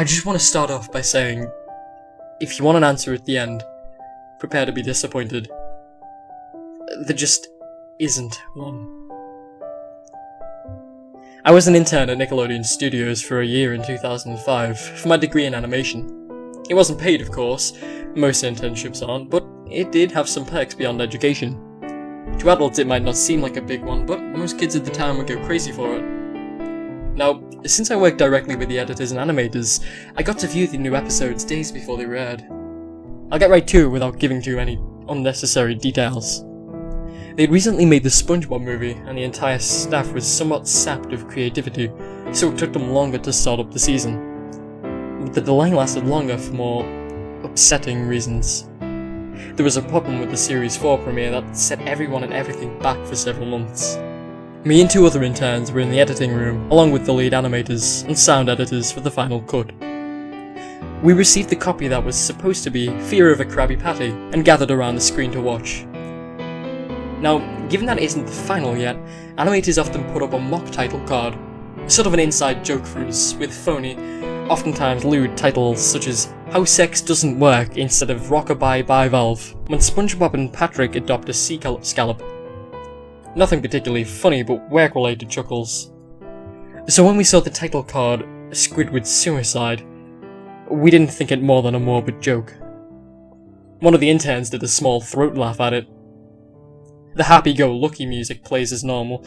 I just want to start off by saying, if you want an answer at the end, prepare to be disappointed. There just isn't one. I was an intern at Nickelodeon Studios for a year in 2005 for my degree in animation. It wasn't paid, of course, most internships aren't, but it did have some perks beyond education. To adults it might not seem like a big one, but most kids at the time would go crazy for it. Now, since I worked directly with the editors and animators, I got to view the new episodes days before they were aired. I'll get right to it without giving too any unnecessary details. They'd recently made the SpongeBob movie, and the entire staff was somewhat sapped of creativity, so it took them longer to start up the season. But the delay lasted longer for more upsetting reasons. There was a problem with the Series 4 premiere that set everyone and everything back for several months. Me and two other interns were in the editing room, along with the lead animators and sound editors for the final cut. We received the copy that was supposed to be Fear of a Krabby Patty, and gathered around the screen to watch. Now, given that it isn't the final yet, animators often put up a mock title card, sort of an inside joke for us, with phony, oftentimes lewd titles such as How Sex Doesn't Work instead of Rockabye Bivalve, when SpongeBob and Patrick adopt a sea scallop. Nothing particularly funny, but work-related chuckles. So when we saw the title card, Squidwards Suicide, we didn't think it more than a morbid joke. One of the interns did a small throat laugh at it. The happy-go-lucky music plays as normal.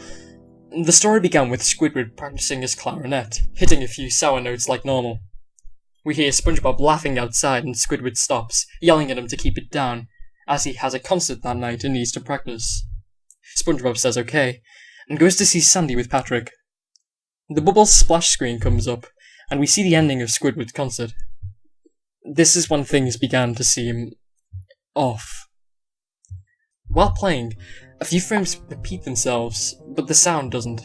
The story began with Squidward practicing his clarinet, hitting a few sour notes like normal. We hear SpongeBob laughing outside and Squidward stops, yelling at him to keep it down, as he has a concert that night and needs to practice. SpongeBob says okay, and goes to see Sandy with Patrick. The Bubbles splash screen comes up, and we see the ending of Squidward's concert. This is when things began to seem off. While playing, a few frames repeat themselves, but the sound doesn't.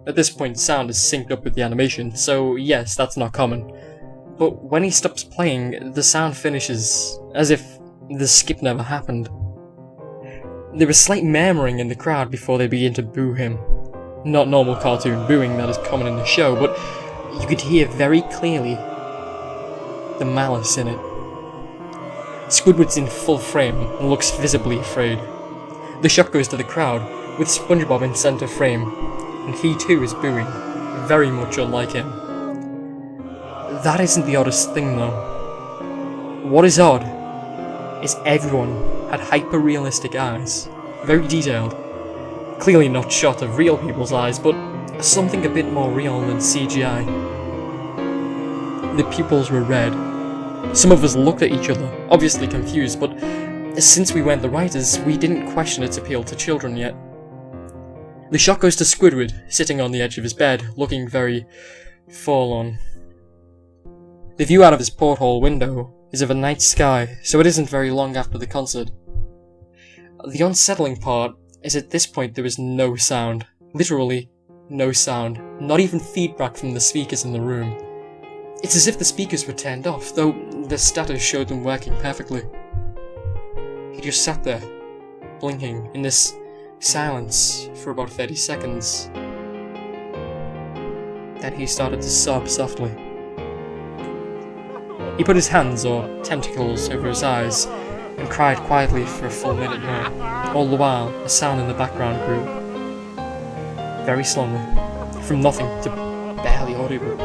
At this point, sound is synced up with the animation, so yes, that's not common. But when he stops playing, the sound finishes, as if the skip never happened. There is slight murmuring in the crowd before they begin to boo him. Not normal cartoon booing that is common in the show, but you could hear very clearly the malice in it. Squidward's in full frame and looks visibly afraid. The shot goes to the crowd, with SpongeBob in centre frame, and he too is booing, very much unlike him. That isn't the oddest thing though. What is odd is everyone had hyper-realistic eyes, very detailed, clearly not shot of real people's eyes, but something a bit more real than CGI. The pupils were red. Some of us looked at each other, obviously confused, but since we weren't the writers, we didn't question its appeal to children yet. The shot goes to Squidward, sitting on the edge of his bed, looking very forlorn. The view out of his porthole window is of a night sky, so it isn't very long after the concert. The unsettling part is at this point there is no sound, literally no sound, not even feedback from the speakers in the room. It's as if the speakers were turned off, though the status showed them working perfectly. He just sat there, blinking, in this silence for about 30 seconds. Then he started to sob softly. He put his hands, or tentacles, over his eyes, and cried quietly for a full minute more. All the while, a sound in the background grew. Very slowly, from nothing to barely audible.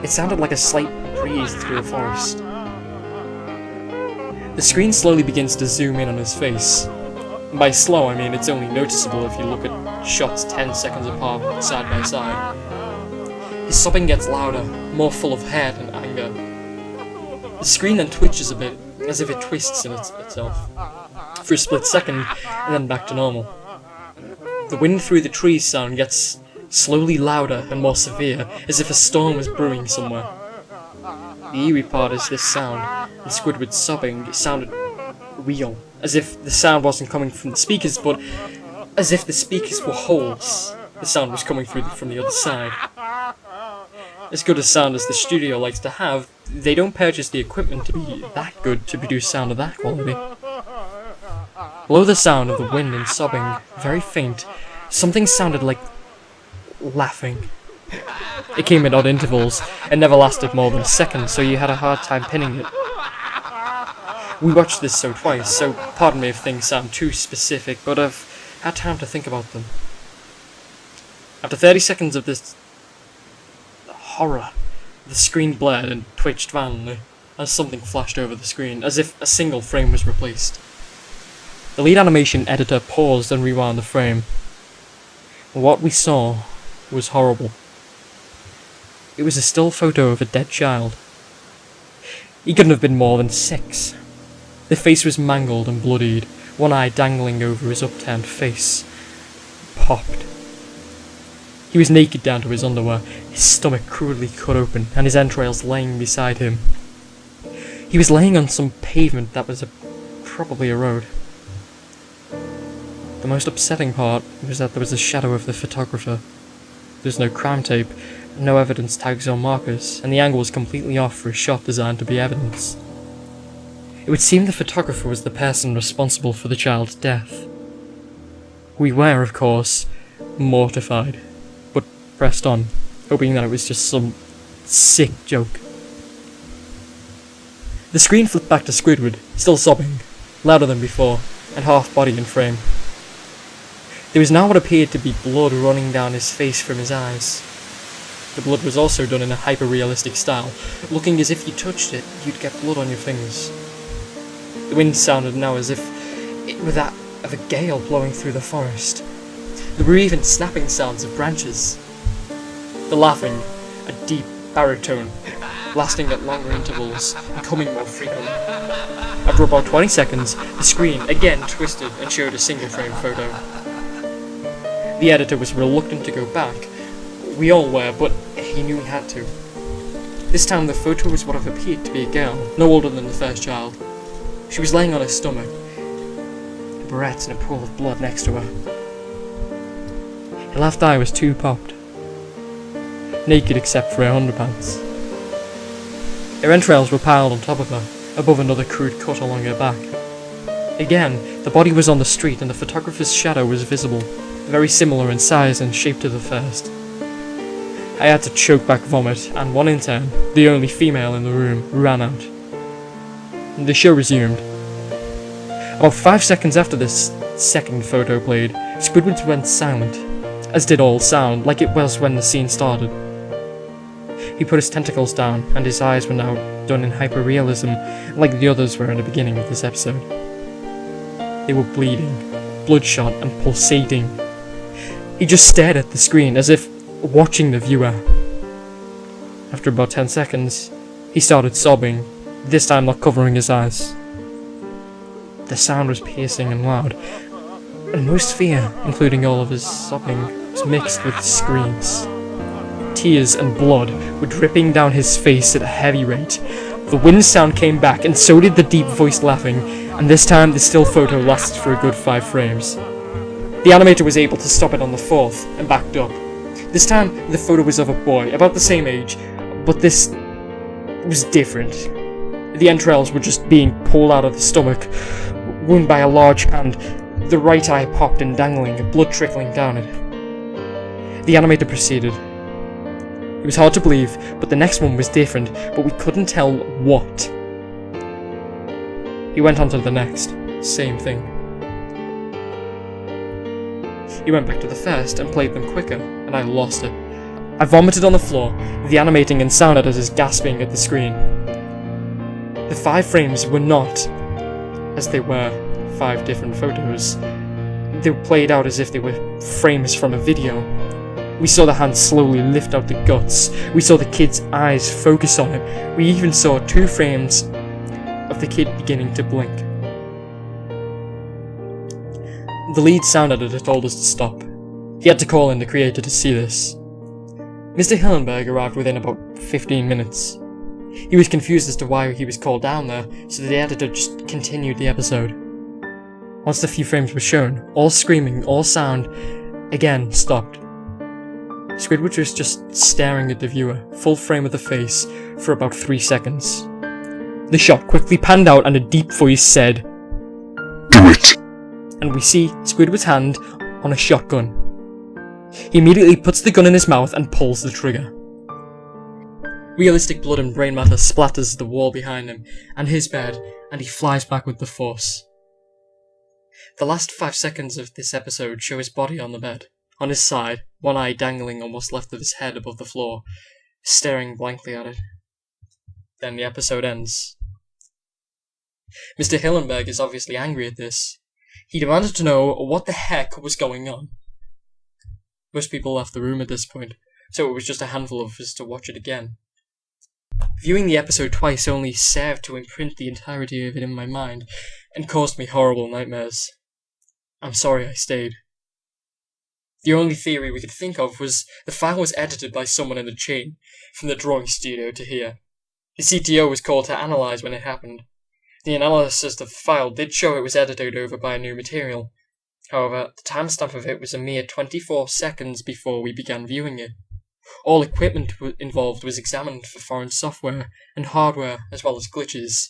It sounded like a slight breeze through a forest. The screen slowly begins to zoom in on his face. By slow, I mean it's only noticeable if you look at shots 10 seconds apart, side by side. His sobbing gets louder, more full of hurt and anger. The screen then twitches a bit, as if it twists in itself, for a split second, and then back to normal. The wind through the trees sound gets slowly louder and more severe, as if a storm was brewing somewhere. The eerie part is this sound, and Squidward's sobbing sounded real, as if the sound wasn't coming from the speakers, but as if the speakers were holes. The sound was coming through from the other side. As good a sound as the studio likes to have, they don't purchase the equipment to be that good to produce sound of that quality. Below the sound of the wind and sobbing, very faint, something sounded like laughing. It came at odd intervals, and never lasted more than a second, so you had a hard time pinning it. We watched this twice, so pardon me if things sound too specific, but I've had time to think about them. After 30 seconds of this horror, the screen blared and twitched violently, as something flashed over the screen, as if a single frame was replaced. The lead animation editor paused and rewound the frame. What we saw was horrible. It was a still photo of a dead child. He couldn't have been more than 6. The face was mangled and bloodied, one eye dangling over his upturned face. Popped. He was naked down to his underwear, his stomach crudely cut open, and his entrails laying beside him. He was laying on some pavement that was probably a road. The most upsetting part was that there was a shadow of the photographer. There was no crime tape, no evidence tags or markers, and the angle was completely off for a shot designed to be evidence. It would seem the photographer was the person responsible for the child's death. We were, of course, mortified, but pressed on, hoping that it was just some sick joke. The screen flipped back to Squidward, still sobbing, louder than before, and half body in frame. There was now what appeared to be blood running down his face from his eyes. The blood was also done in a hyper-realistic style, looking as if you touched it, you'd get blood on your fingers. The wind sounded now as if it were that of a gale blowing through the forest. There were even snapping sounds of branches. The laughing, a deep baritone, lasting at longer intervals and coming more frequently. After about 20 seconds, the screen again twisted and showed a single frame photo. The editor was reluctant to go back. We all were, but he knew he had to. This time the photo was what appeared to be a girl, no older than the first child. She was laying on her stomach, a barrette and a pool of blood next to her. Her left eye was too popped, naked except for her underpants. Her entrails were piled on top of her, above another crude cut along her back. Again, the body was on the street and the photographer's shadow was visible, very similar in size and shape to the first. I had to choke back vomit, and one intern, the only female in the room, ran out. The show resumed. About 5 seconds after this second photo played, Squidward went silent, as did all sound, like it was when the scene started. He put his tentacles down, and his eyes were now done in hyper-realism, like the others were in the beginning of this episode. They were bleeding, bloodshot and pulsating. He just stared at the screen, as if watching the viewer. After about 10 seconds, he started sobbing, this time not covering his eyes. The sound was piercing and loud, and most fear, including all of his sobbing, was mixed with screams. Tears and blood were dripping down his face at a heavy rate. The wind sound came back, and so did the deep-voiced laughing, and this time the still photo lasted for a good 5 frames. The animator was able to stop it on the 4th, and backed up. This time, the photo was of a boy, about the same age, but this was different. The entrails were just being pulled out of the stomach, wound by a large hand, the right eye popped and dangling, blood trickling down it. The animator proceeded. It was hard to believe, but the next one was different, but we couldn't tell what. He went on to the next, same thing. He went back to the first and played them quicker, and I lost it. I vomited on the floor, the animating and sound editors gasping at the screen. The 5 frames were not, as they were, 5 different photos. They were played out as if they were frames from a video. We saw the hand slowly lift out the guts. We saw the kid's eyes focus on it. We even saw 2 frames of the kid beginning to blink. The lead sound editor told us to stop. He had to call in the creator to see this. Mr. Hillenberg arrived within about 15 minutes. He was confused as to why he was called down there, so the editor just continued the episode. Once the few frames were shown, all screaming, all sound, again stopped. Squidward was just staring at the viewer, full frame of the face, for about 3 seconds. The shot quickly panned out and a deep voice said, "Do it!" And we see Squidward's hand on a shotgun. He immediately puts the gun in his mouth and pulls the trigger. Realistic blood and brain matter splatters the wall behind him, and his bed, and he flies back with the force. The last 5 seconds of this episode show his body on the bed, on his side, one eye dangling on what's left of his head above the floor, staring blankly at it. Then the episode ends. Mr. Hillenberg is obviously angry at this. He demanded to know what the heck was going on. Most people left the room at this point, so it was just a handful of us to watch it again. Viewing the episode twice only served to imprint the entirety of it in my mind, and caused me horrible nightmares. I'm sorry I stayed. The only theory we could think of was the file was edited by someone in the chain, from the drawing studio to here. The CTO was called to analyse when it happened. The analysis of the file did show it was edited over by new material. However, the timestamp of it was a mere 24 seconds before we began viewing it. All equipment involved was examined for foreign software and hardware, as well as glitches,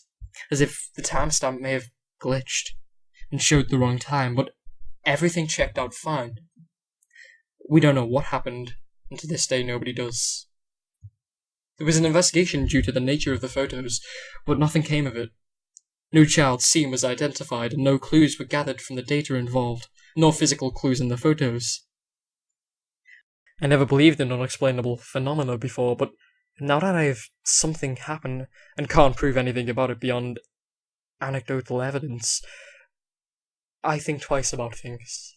as if the timestamp may have glitched and showed the wrong time, but everything checked out fine. We don't know what happened, and to this day nobody does. There was an investigation due to the nature of the photos, but nothing came of it. No child seen was identified, and no clues were gathered from the data involved, nor physical clues in the photos. I never believed in unexplainable phenomena before, but now that I have something happen and can't prove anything about it beyond anecdotal evidence, I think twice about things.